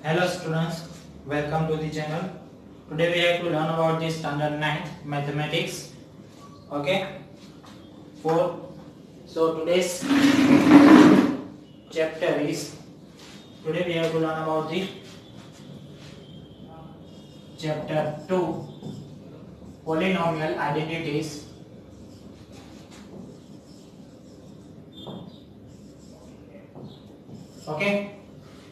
Hello students, welcome to the channel. Today we have to learn about the standard 9 mathematics. Okay. So today's chapter is, today we have to learn about the chapter 2 polynomial identities. Okay.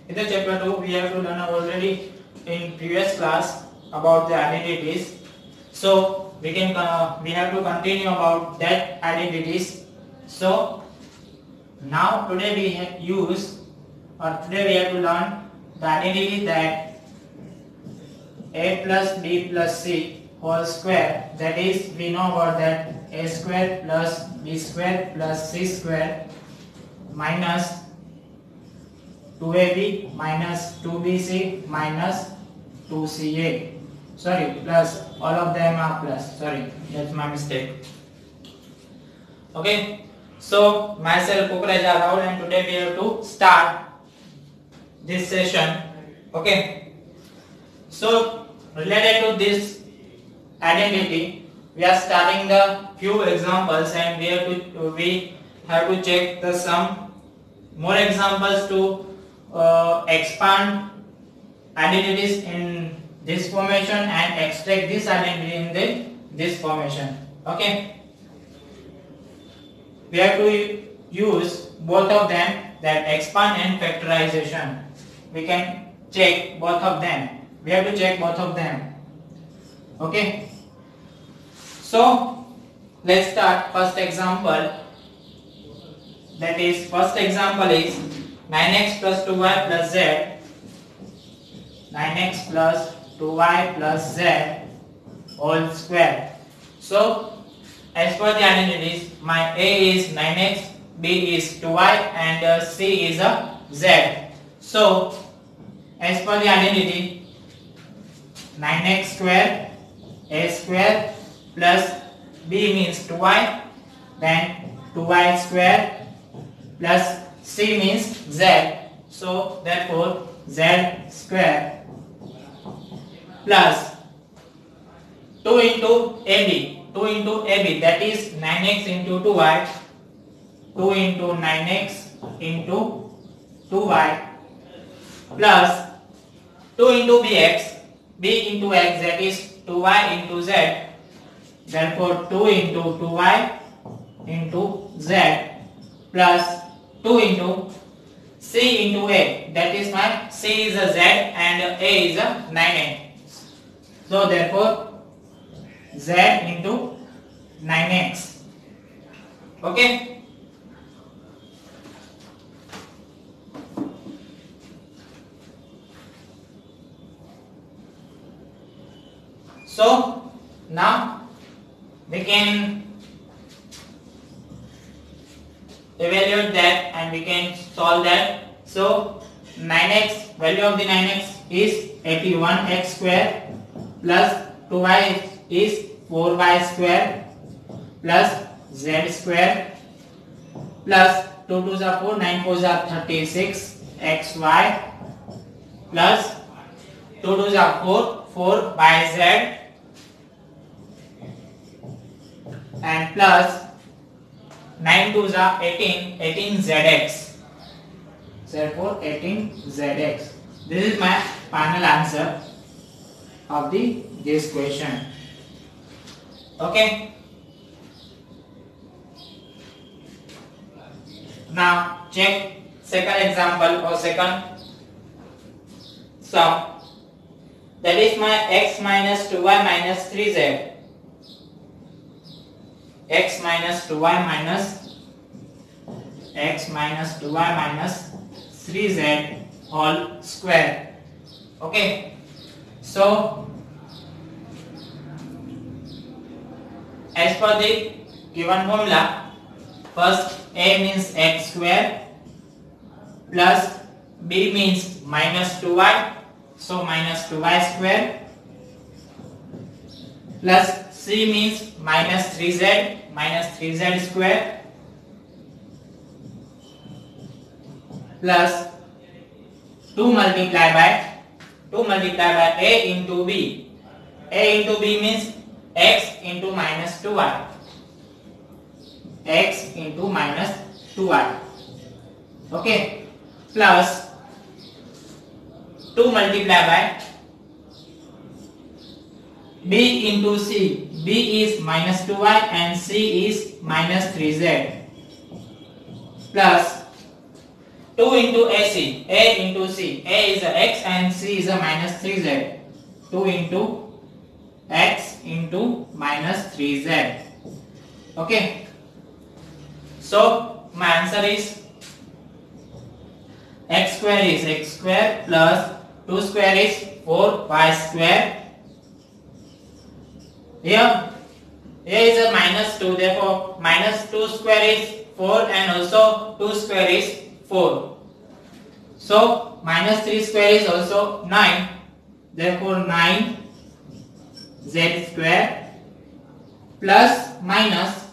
In the chapter 2 we have to learn already in previous class about the identities. So we have to continue about that identities. So now today we have we have to learn the identity that a plus b plus c whole square, that is we know about that a square plus b square plus c square minus 2ab minus 2bc minus 2ca. Sorry, plus, all of them are plus. Sorry, that's my mistake. Okay, so myself Kukraja Rahul, and today we have to start this session. Okay, so related to this identity, we are starting the few examples, and we have to check the some more examples to expand identities in this formation and extract this identity in this formation. Okay, we have to use both of them, that expand and factorization. We can check both of them. We have to check both of them. Okay, so let's start first example. That is, first example is 9x plus 2y plus z, 9x plus 2y plus z whole square. So as per the identities, my a is 9x, b is 2y, and c is a z. So as per the identity, 9x square, a square plus b means 2y, then 2y square plus c means z. So therefore z square plus 2 into ab, that is 9x into 2y, 2 into 9x into 2y plus 2 into b into x, that is 2y into z, therefore 2 into 2y into z plus 2 into c into a, that is my c is a z and a is a 9x. So therefore z into 9x. Okay. So now we can evaluate that and we can solve that. So 9x, value of the 9x is 81x square plus 2y is 4y square plus z square plus 2 2s are 4, 9 4s are 36 xy plus 2 2s are 4, 4 by z and plus 9 2s are 18, 18 zx. Therefore 18 zx. This is my final answer of this question. Okay. Now check second example or second sum. That is my x minus 2y minus 3z. X minus 2y minus 3z whole square. Okay, so as per the given formula, first a means x square plus b means minus 2y, so minus 2y square plus c means minus 3z square plus 2 multiplied by 2 multiplied by a into b. A into b means x into minus 2y. X into minus 2y. Okay. Plus 2 multiplied by b into c. B is minus 2y and c is minus 3z. Plus 2 into AC. A into c. A is a x and c is a minus 3z. 2 into x into minus 3z. Okay. So my answer is x square is x square plus 2 square is 4y square. Here is a minus 2, therefore minus 2 square is 4 and also 2 square is 4. So minus 3 square is also 9, therefore 9 z square plus minus,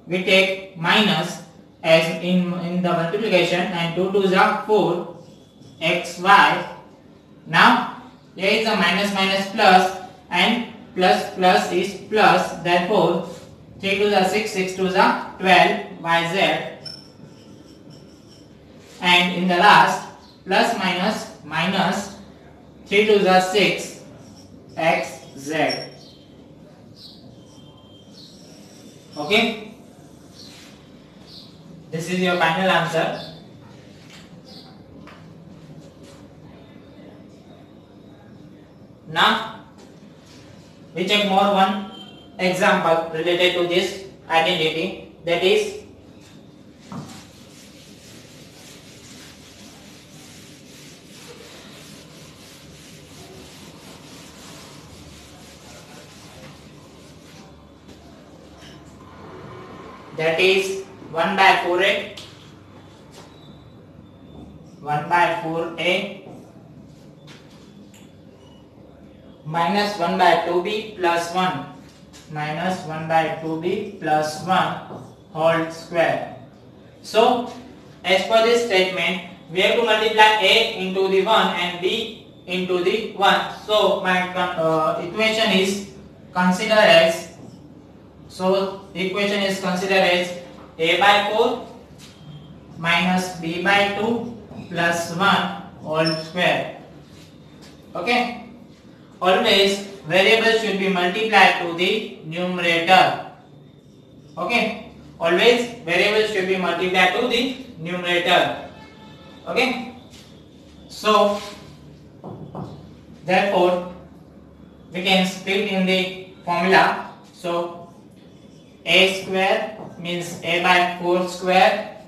we take minus as in the multiplication and 2 2s are 4 xy. Now here is a minus minus plus and plus plus is plus, therefore 3 2s are 6, 6 2s are 12 yz, and in the last plus minus minus 3 2s are 6 xz. Okay, this is your final answer. Now we check more one example related to this identity, that is that is 1 by 4a, 1 by 4a minus 1 by 2b plus 1 minus 1 by 2b plus 1 whole square. So as per this statement, we have to multiply a into the 1 and b into the 1. So my equation is considered as, so the equation is considered as a by 4 minus b by 2 plus 1 whole square. Okay. Always variables should be multiplied to the numerator. Okay. Always variables should be multiplied to the numerator. Okay. So therefore we can split in the formula. So a square means a by 4 square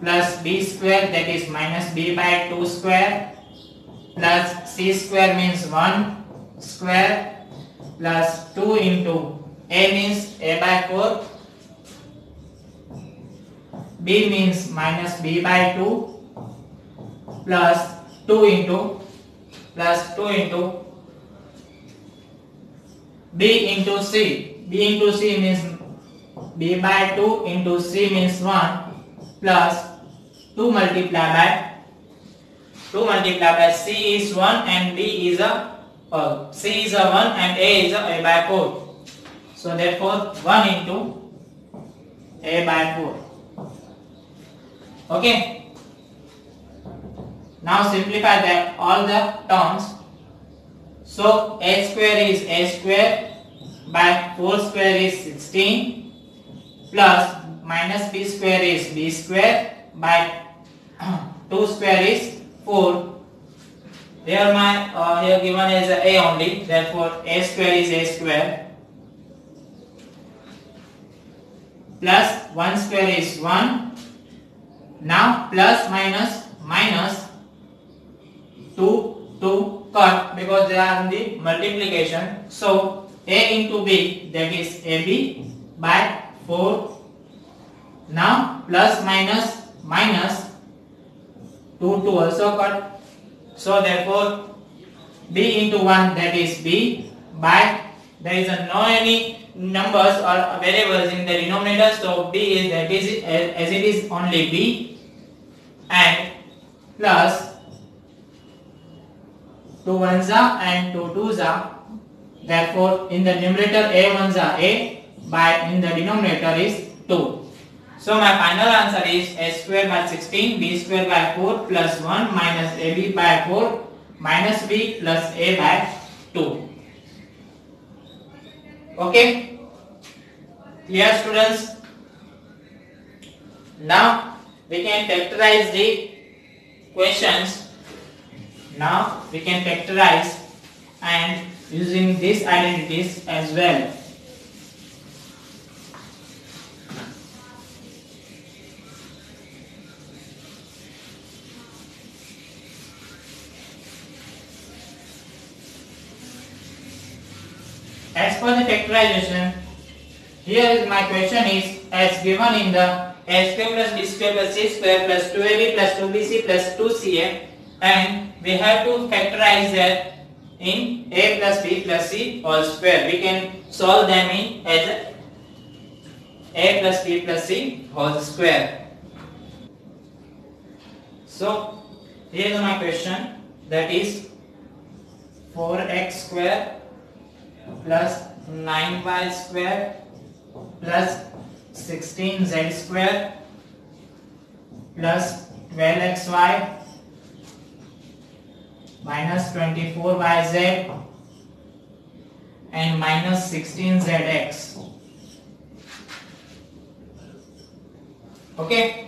plus b square, that is minus b by 2 square, plus c square means 1 square, plus 2 into a means a by 4, b means minus b by 2, plus 2 into b into c. B into c means b by 2 into c means 1 plus 2 multiplied by c is 1 and b is a c is a 1 and a is a by 4. So therefore 1 into a by 4. Okay. Now simplify that all the terms. So a square is a square by 4 square is 16 plus minus b square is b square by 2 square is 4. Here my here given is a only, therefore a square is a square plus 1 square is 1. Now plus minus 2 cut because they are in the multiplication. So a into b, that is ab by 4. Now plus minus 2 also cut. So therefore b into 1, that is b by, there is no any numbers or variables in the denominator, so b is, that is as it is only b, and plus 2 2 ones are and 2 twos are. Therefore, in the numerator a ones are a, by in the denominator is 2. So my final answer is a square by 16, b square by 4 plus 1 minus ab by 4 minus b plus a by 2. Okay, clear students? Now we can factorize the questions. Now we can factorize and using these identities as well. As per the factorization, here is my question is as given in the a square plus b square plus c square plus 2ab plus 2bc plus 2ca, and we have to factorize that in a plus b plus c whole square. We can solve them in as a plus b plus c whole square. So here is my question, that is 4x square plus 9y square plus 16z square plus 12xy minus 24yz and minus 16zx. Okay.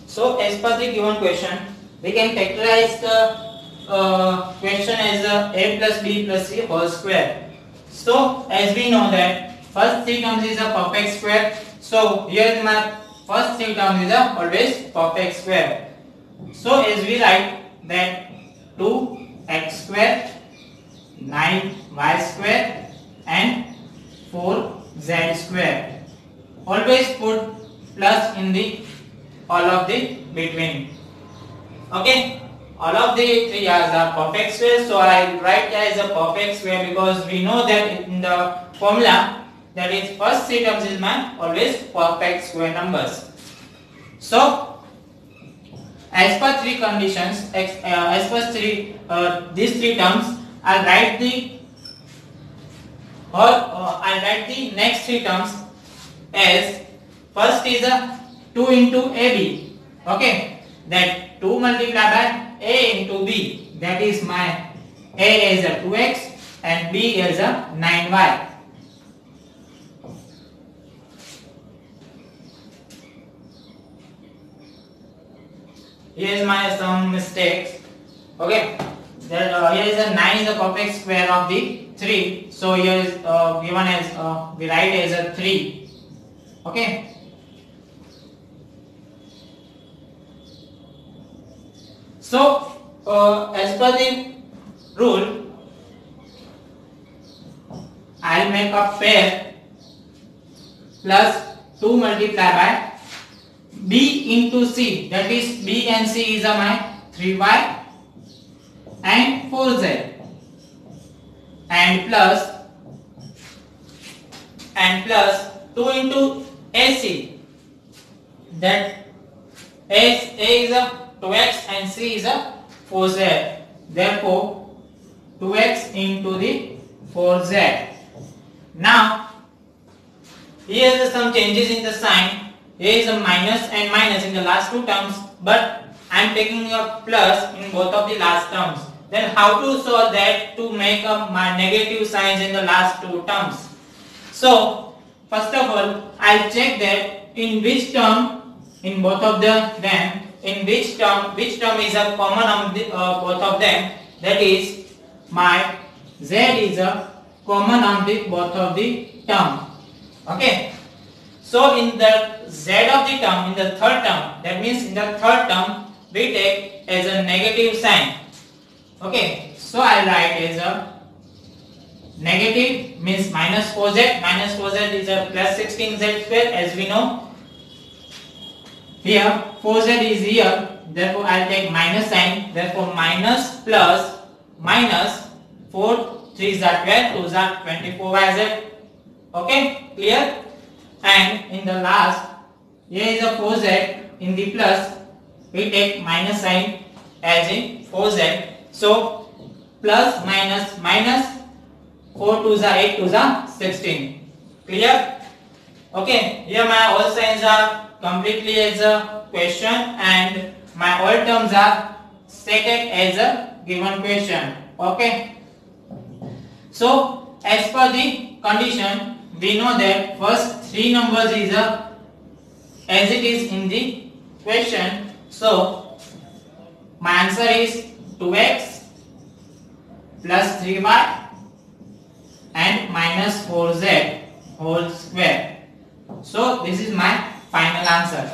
So as per the given question, we can factorize the question as a plus b plus c whole square. So as we know that first three terms is a perfect square. So here my first three terms is a always perfect square. So as we write that 2x square, 9y square and 4z square. Always put plus in the all of the between. Okay, all of the three are perfect square, so I will write as a perfect square because we know that in the formula that is first three terms is my always perfect square numbers. So as per three conditions, as per these three terms, I'll write the next three terms as first is a 2 into AB. Okay, that 2 multiplied by A into B, that is my A is a 2x and B is a 9y. Here is my some mistakes. Okay, that here is a 9 is a perfect square of the 3. So here is given as we write as a 3. Okay. So as per the rule, I will make a pair plus 2 multiplied by b into c, that is b and c is my 3y and 4z, and plus 2 into ac, that a is a 2x and c is a 4z, therefore 2x into the 4z. Now here is some changes in the sign. Here is a minus and minus in the last two terms, but I am taking a plus in both of the last terms. Then how to solve that to make up my negative signs in the last two terms? So first of all, I will check that in which term, in both of them, in which term is a common of the, both of them, that is my z is a common on the both of the term. Okay. So in the z of the term, in the third term, that means in the third term we take as a negative sign. Okay. So I write as a negative means minus 4z. Minus 4z is a plus 16z square, as we know. Here 4z is here, therefore I will take minus sign. Therefore minus plus minus 4 3s are 12, 2s are 24yz. Okay, clear? And in the last, here is a 4z, in the plus we take minus sign as in 4z. So plus minus minus 4 2s are 8, 2s are 16. Clear? Okay, here my all signs are completely as a question and my all terms are stated as a given question. Okay. So as per the condition, we know that first three numbers is as it is in the question. So my answer is 2x plus 3y and minus 4z whole square. So this is my final answer.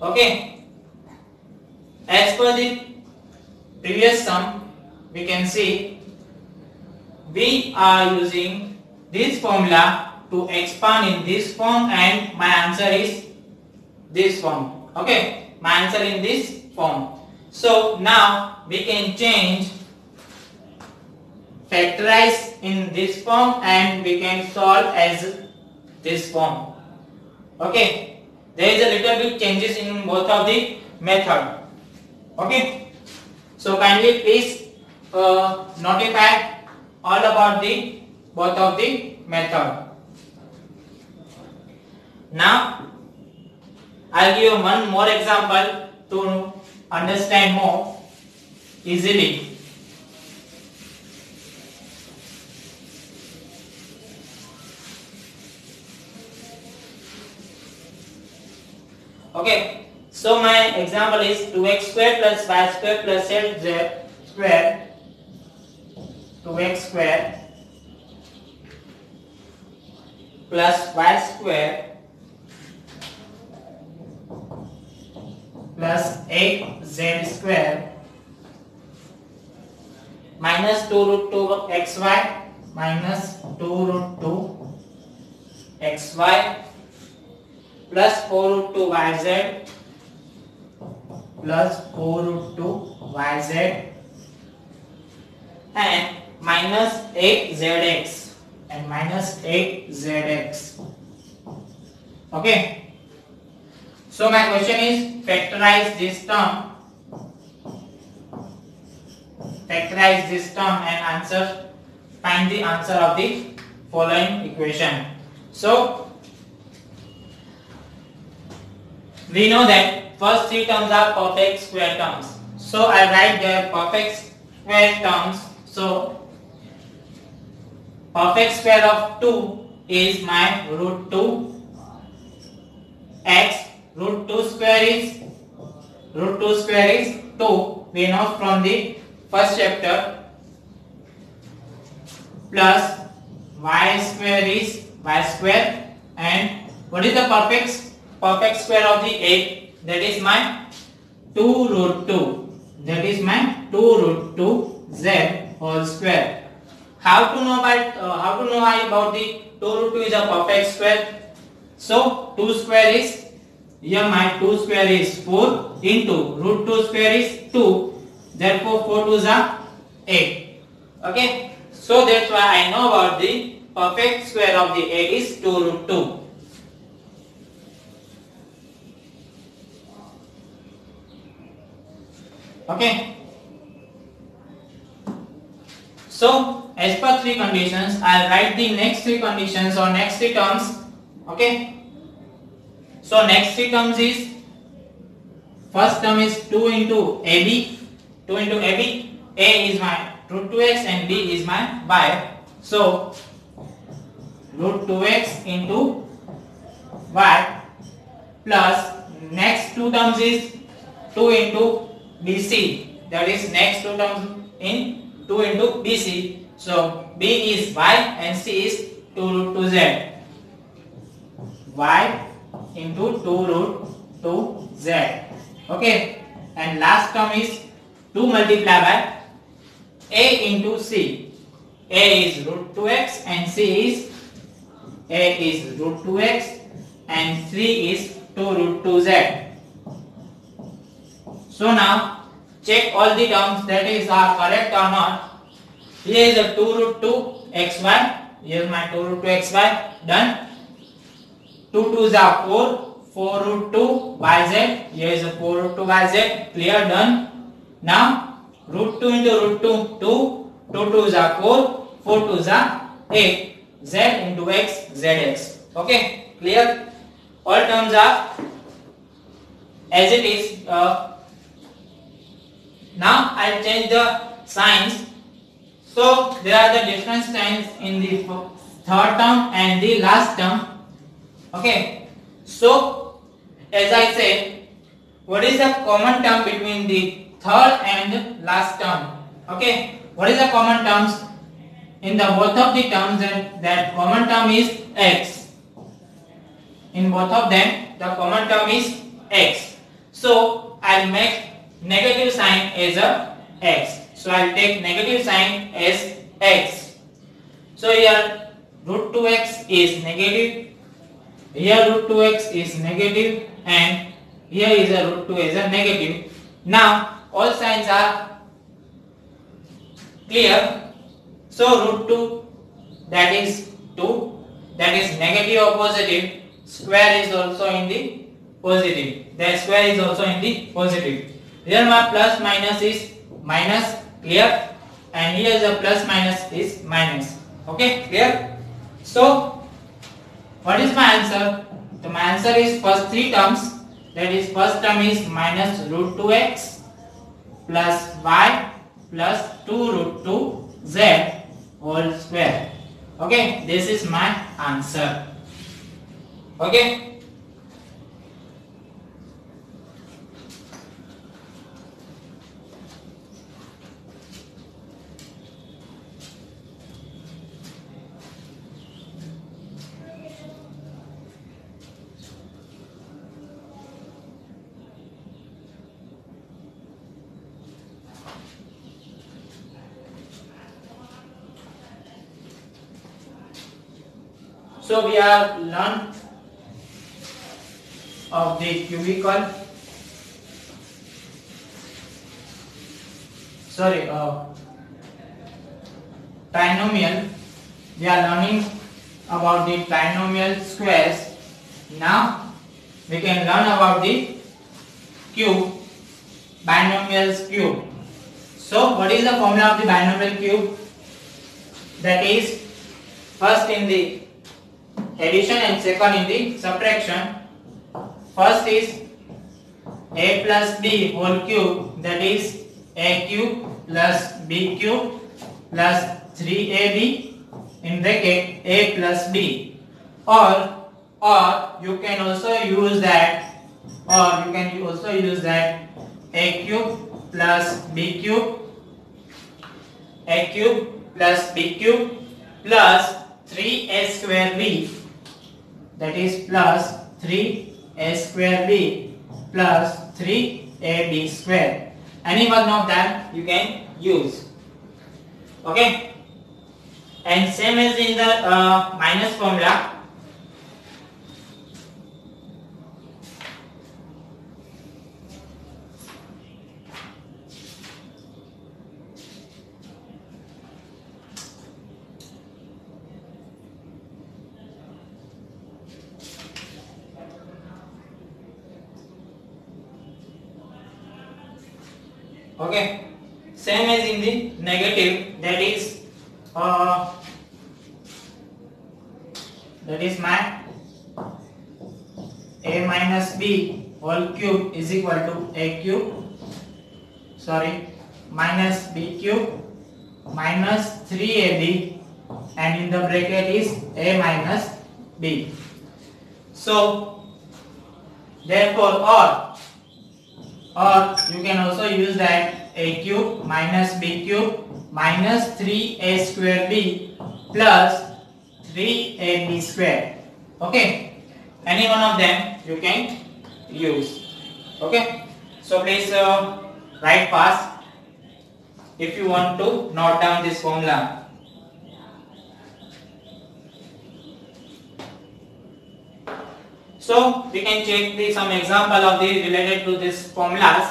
Okay. As per the previous sum, we can see we are using this formula to expand in this form and my answer is this form. Okay, my answer in this form. So now we can change, factorize in this form and we can solve as this form. Okay, there is a little bit changes in both of the method. Okay, so kindly please notify all about the both of the method. Now I'll give you one more example to understand more easily. Okay, so my example is 2x square plus y square plus z square, 2x square plus y square plus 8z square minus 2 root 2 xy minus 2 root 2 xy plus 4 root 2 yz plus 4 root 2 yz and minus 8zx and minus 8zx. Okay. So my question is factorize this term. Factorize this term and answer. Find the answer of the following equation. So we know that first three terms are perfect square terms. So I write the perfect square terms. So perfect square of 2 is my root 2 x. Root 2 square is 2. We know from the first chapter. Plus y square is y square, and what is the perfect square of the 8? That is my 2 root 2. That is my 2 root 2 z whole square. How to know about the 2 root 2 is a perfect square? So 2 square is, here my 2 square is 4 into root 2 square is 2. Therefore 4 2s are 8. Okay. So that's why I know about the perfect square of the 8 is 2 root 2. Okay. So as per three conditions, I'll write the next three conditions or next three terms. Okay. So next three terms is, first term is 2 into AB. 2 into AB. A is my root 2x and B is my y. So root 2x into y plus next two terms is 2 into BC. That is next two terms in 2 into BC. So B is y and C is 2 root 2z. y into 2 root 2z. Okay, and last term is 2 multiplied by a into c. A is root 2x and a is root 2x and 3 is 2 root 2z. So now check all the terms that is are correct or not. Here is a 2 root 2 xy. Here is my 2 root 2 xy. Done. 2 2s are 4. 4 root 2 yz. Here is a 4 root 2 yz. Clear. Done. Now root 2 into root 2 2. 2 2s are 4. 4 2s are 8. Z into x zx. Okay. Clear. All terms are as it is. Now I will change the signs. So there are the different signs in the third term and the last term. Okay. So as I said, what is the common term between the third and last term? Okay. What is the common terms? In the both of the terms, that common term is x. In both of them, the common term is x. So I'll make negative sign as a x. So I'll take negative sign as x. So here root 2x is negative. Here root 2x is negative, and here is a root 2 is a negative. Now all signs are clear. So root 2, that is 2, that is negative or positive. Square is also in the positive. That square is also in the positive. Here my plus minus is minus. Clear. And here the plus minus is minus. Okay. Clear. So what is my answer? So my answer is first three terms. That is first term is minus root 2x plus y plus 2 root 2z whole square. Okay. This is my answer. Okay. So we have learned of the cubical, trinomial. We are learning about the trinomial squares. Now we can learn about the cube, binomials cube. So what is the formula of the binomial cube? That is first in the addition and second in the subtraction. First is a plus b whole cube, that is a cube plus b cube plus 3ab in bracket a plus b, or you can also use that a cube plus b cube, a cube plus b cube plus 3a square b, that is plus 3a square b plus 3ab square. Any one of them you can use. Okay. And same as in the minus formula. Okay, same as in the negative, that is my a minus b whole cube is equal to a cube, minus b cube minus 3ab, and in the bracket is a minus b. So therefore, or you can also use that a cube minus b cube minus 3a square b plus 3ab square. Okay. any one of them you can use. Okay, so please write fast if you want to note down this formula. So we can check some example of the related to this formulas.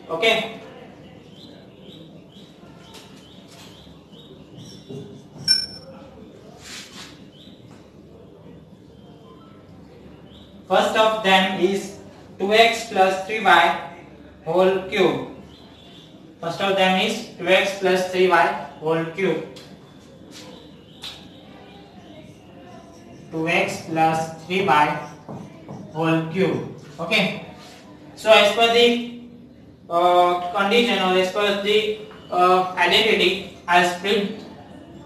Okay. First of them is 2x plus 3y whole cube. First of them is 2x plus 3y whole cube. 2x plus 3y whole cube. Okay. So as per the condition or as per the identity, I split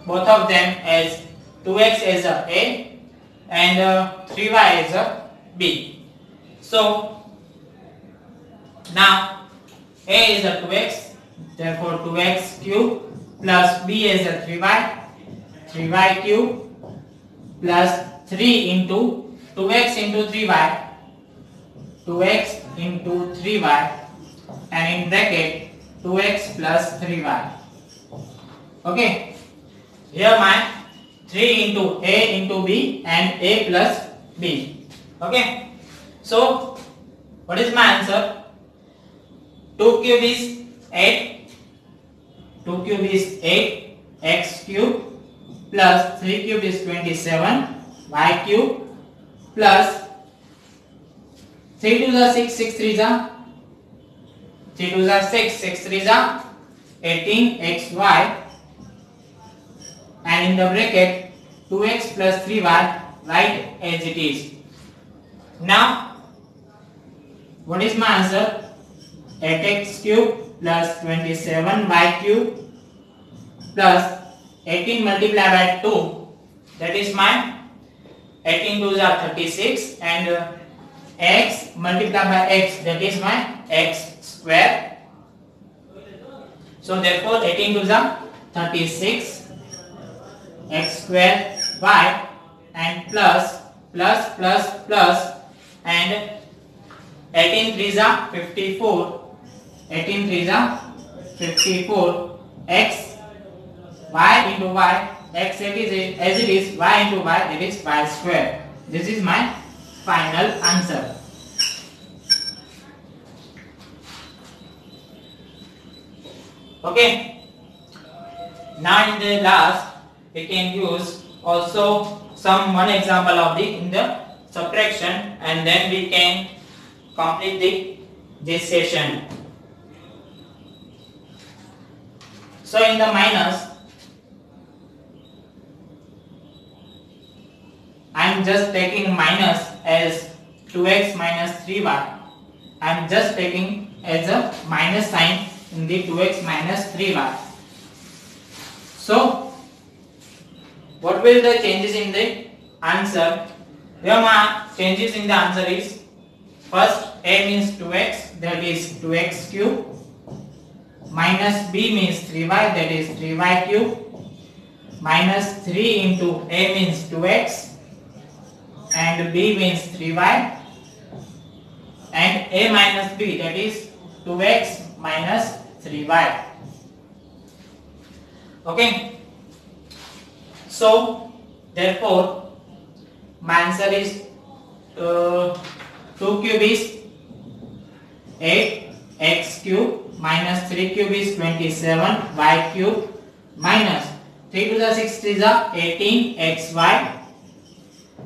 both of them as 2x as a and 3y as a b. So now a is a 2x, therefore 2x cube plus b is a 3y cube plus 3 into 2x into 3y, 2x into 3y, and in bracket 2x plus 3y. Okay, here my 3 into a into b and a plus b. Okay, so what is my answer? 2 cube is 8, 2 cube is 8, x cube plus 3 cube is 27, y cube plus 3 to the 6, 6 3 the 3 to the 6, 6 3 the 18 xy, and in the bracket 2x plus 3y, write as it is. Now what is my answer? 8x cube plus 27y cube plus 18 multiplied by 2, that is my 18 to the 36, and x multiplied by x, that is my x square. So therefore 18 to the 36 x square y, and plus and 18 3 is 54, 18 3 is 54, x y into y, x as it is, y into y, that is y square. This is my final answer. Okay, now in the last we can use also one example of in the subtraction, and then we can complete this session. So in the minus, I am just taking minus as 2x minus 3y. I am just taking as a minus sign in the 2x minus 3y. So what will the changes in the answer? Here my changes in the answer is, first a means 2x, that is 2x cube, minus b means 3y, that is 3y cube, minus 3 into a means 2x and b means 3y, and a minus b, that is 2x minus 3y. Okay, so therefore my answer is 2 cube is 8 x cube minus 3 cube is 27 y cube minus 3 to the 6 is 18 xy,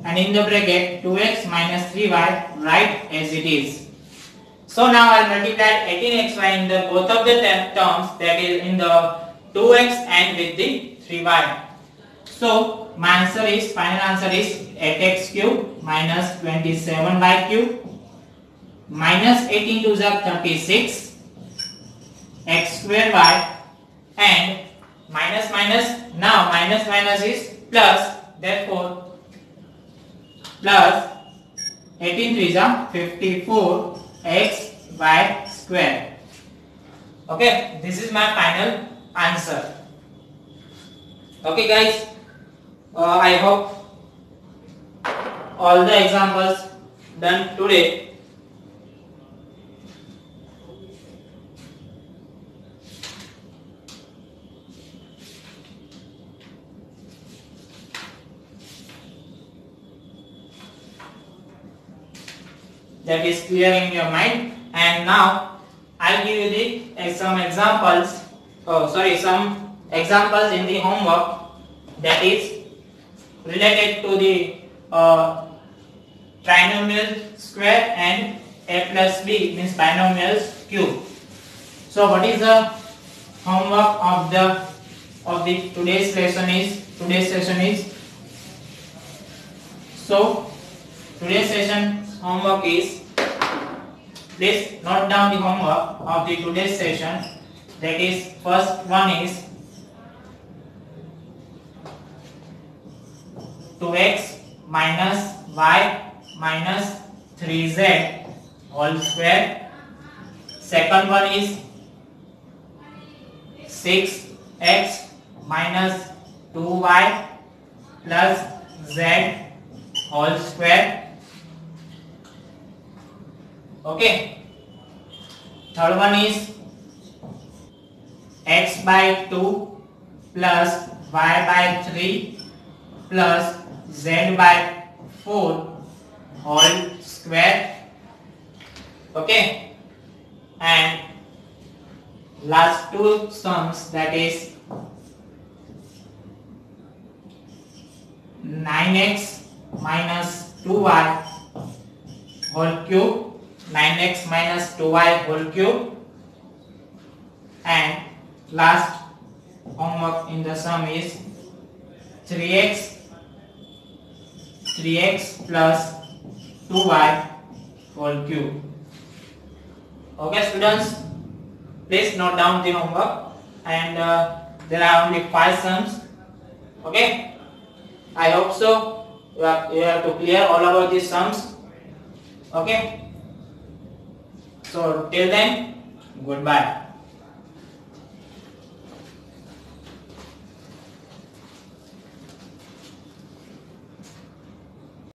and in the bracket 2x minus 3y, write as it is. So now I multiplied 18xy in the both of the terms, that is in the 2x and with the 3y. So my answer is, final answer is 8x cube minus 27y cube minus 18 to the 36 x square y, and minus now minus is plus, therefore plus 18 3 is 54 x y square. Okay, this is my final answer. Okay guys, I hope all the examples done today. That is clear in your mind. And now I'll give you some examples. Some examples in the homework that is related to the trinomial square and a plus b means binomials cube. So what is the homework of the today's session is so today's session homework is, please note down the homework of the today's session. That is, first one is 2x minus y minus 3z whole square. Second one is 6x minus 2y plus z whole square. Okay. Third one is x by 2 plus y by 3 plus z by 4 whole square. Okay. And last two sums, that is 9x minus 2y whole cube, 9x minus 2y whole cube, and last homework in the sum is 3x plus 2y whole cube. Okay students, please note down the homework, and there are only 5 sums. Okay, I hope so you have to clear all about these sums. Okay, so till then, goodbye.